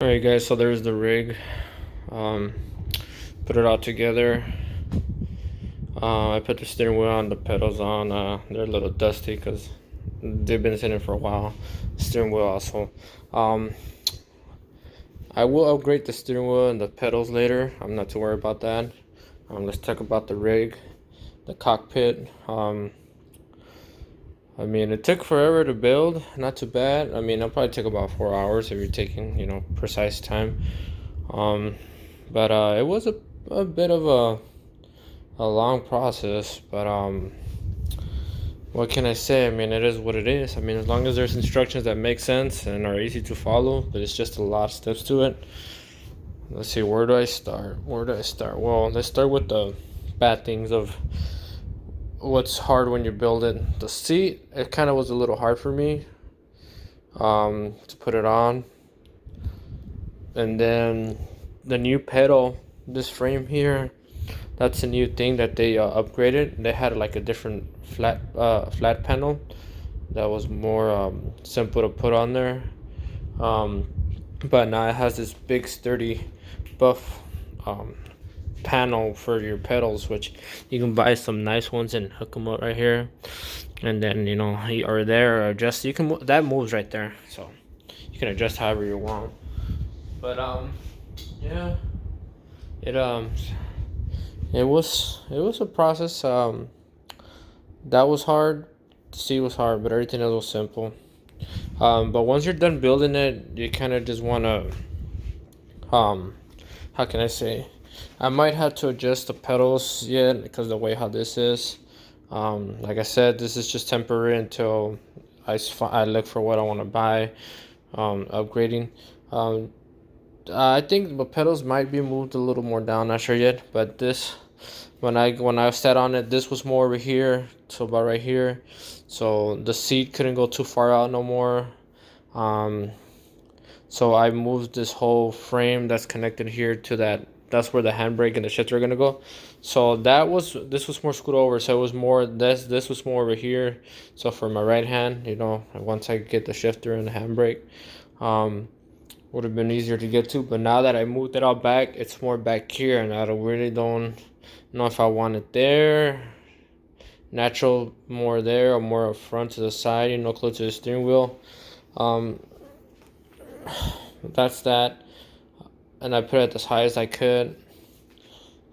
Alright guys, so there's the rig. Um, Put it all together. I put the steering wheel on, the pedals on. They're a little dusty because they've been sitting for a while. Steering wheel also. I will upgrade the steering wheel and the pedals later. I'm not too worried about that. Let's talk about the rig, the cockpit. I mean, it took forever to build. Not too bad. I mean, it'll probably take about 4 hours if you're taking, precise time. But it was a bit of a long process. But what can I say? I mean, it is what it is. I mean, as long as there's instructions that make sense and are easy to follow, but it's just a lot of steps to it. Let's see, where do I start? Well, let's start with the bad things of what's hard when you build it. The seat, it kind of was a little hard for me to put it on. And then the new pedal, this frame here, that's a new thing that they upgraded. They had like a different flat panel that was more simple to put on there. But now it has this big sturdy buff panel for your pedals, which you can buy some nice ones and hook them up right here, and then or there, or adjust. You can that moves right there, so you can adjust however you want. But yeah, it was a process. That was hard. The seat was hard, but everything else was simple. But once you're done building it, you kind of just want to how can I say, I might have to adjust the pedals yet because the way how this is. Like I said, this is just temporary until I look for what I want to buy. Upgrading. I think the pedals might be moved a little more down. Not sure yet, but this, when I sat on it, this was more over here, so about right here. So the seat couldn't go too far out no more. So I moved this whole frame that's connected here to that. That's where the handbrake and the shifter are gonna go. So this was more screwed over. So it was more this was more over here. So for my right hand, once I get the shifter and the handbrake, would have been easier to get to. But now that I moved it all back, it's more back here, and I really don't know if I want it there, natural more there, or more up front to the side, close to the steering wheel. That's that. And I put it as high as I could.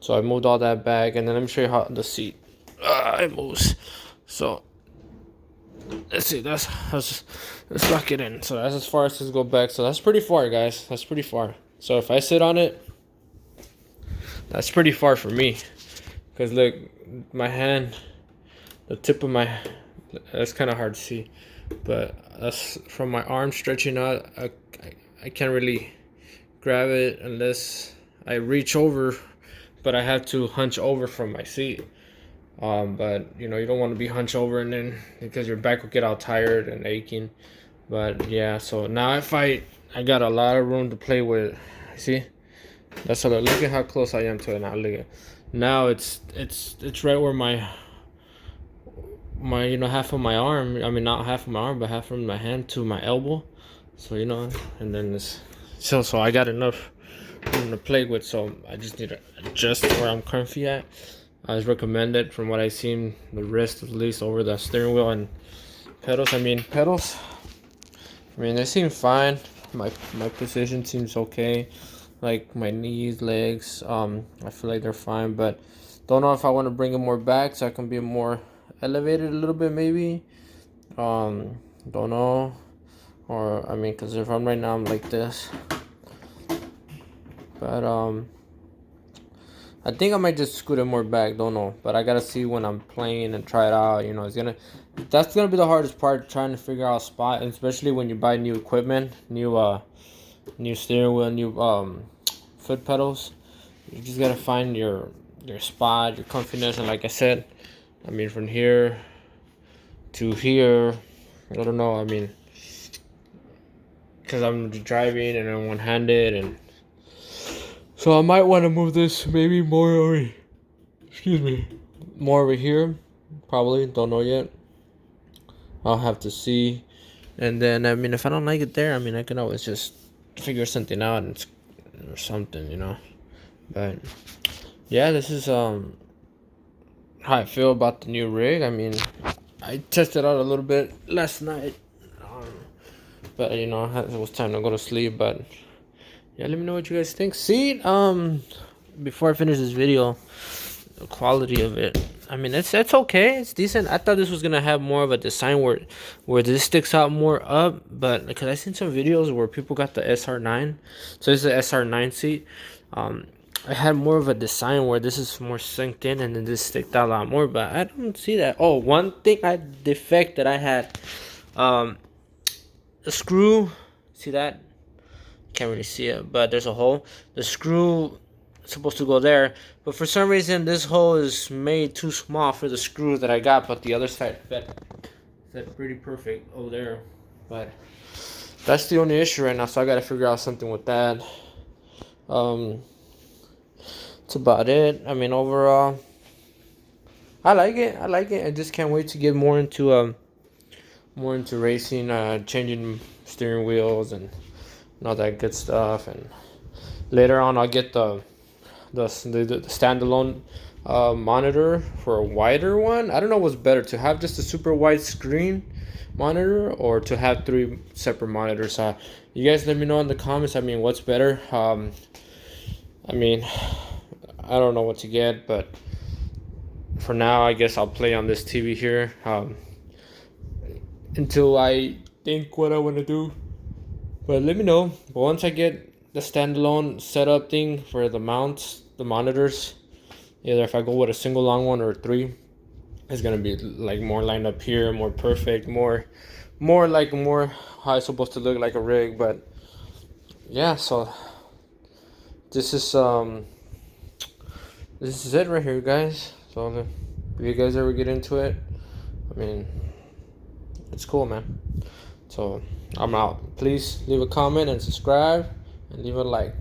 So I moved all that back, and then let me show you how the seat it moves. So let's see, let's lock it in. So that's as far as this go back. So that's pretty far, guys. That's pretty far. So if I sit on it, that's pretty far for me. Because look, my hand, the tip of my, that's kind of hard to see, but that's from my arm stretching out. I can't really grab it unless I reach over, but I have to hunch over from my seat. But you don't want to be hunched over, and then because your back will get all tired and aching. But yeah, so now if I got a lot of room to play with. See, that's a look at how close I am to it now. Look at now, it's right where my half of my arm, I mean not half of my arm, but half from my hand to my elbow. So and then this, so I got enough room to play with. So I just need to adjust where I'm comfy at. I was recommended from what I seen, the wrist at least over the steering wheel and pedals. I mean they seem fine. My position seems okay. Like my knees, legs, I feel like they're fine, but don't know if I want to bring it more back so I can be more elevated a little bit, maybe. Don't know. Or I mean, because if I'm right now, I'm like this. But I think I might just scoot it more back. Don't know, but I gotta see when I'm playing and try it out. That's gonna be the hardest part, trying to figure out a spot, and especially when you buy new equipment, new steering wheel, new foot pedals. You just gotta find your spot, your comfiness, and like I said, I mean from here to here, I don't know. I mean, because I'm driving and I'm one-handed, and so I might want to move this maybe more over. More over here. Probably, don't know yet. I'll have to see. And then I mean, if I don't like it there, I mean I can always just figure something out or something, you know. But yeah, this is how I feel about the new rig. I mean, I tested out a little bit last night, but you know, it was time to go to sleep. But yeah, let me know what you guys think. See, before I finish this video, the quality of it. I mean, it's okay. It's decent. I thought this was gonna have more of a design where this sticks out more up, but because I seen some videos where people got the SR9, so this is the SR9 seat. I had more of a design where this is more synced in, and then this sticked out a lot more. But I don't see that. Oh, one thing defect that I had, the screw. See that? Can't really see it, but there's a hole. The screw supposed to go there, but for some reason this hole is made too small for the screw that I got, but the other side fit pretty perfect over there. But that's the only issue right now, so I gotta figure out something with that. That's about it. I mean, overall, I like it. I just can't wait to get more into racing, changing steering wheels and all that good stuff. And later on, I'll get the standalone monitor for a wider one. I don't know what's better, to have just a super wide screen monitor or to have 3 separate monitors. You guys let me know in the comments. I mean, what's better? I mean, I don't know what to get, but for now, I guess I'll play on this TV here until I think what I want to do. But let me know. But once I get the standalone setup thing for the mounts, the monitors, either if I go with a single long one or 3, it's gonna be like more lined up here, more perfect, more how it's supposed to look like a rig. But yeah, so this is it right here, guys. So if you guys ever get into it, I mean, it's cool, man. So I'm out. Please leave a comment and subscribe and leave a like.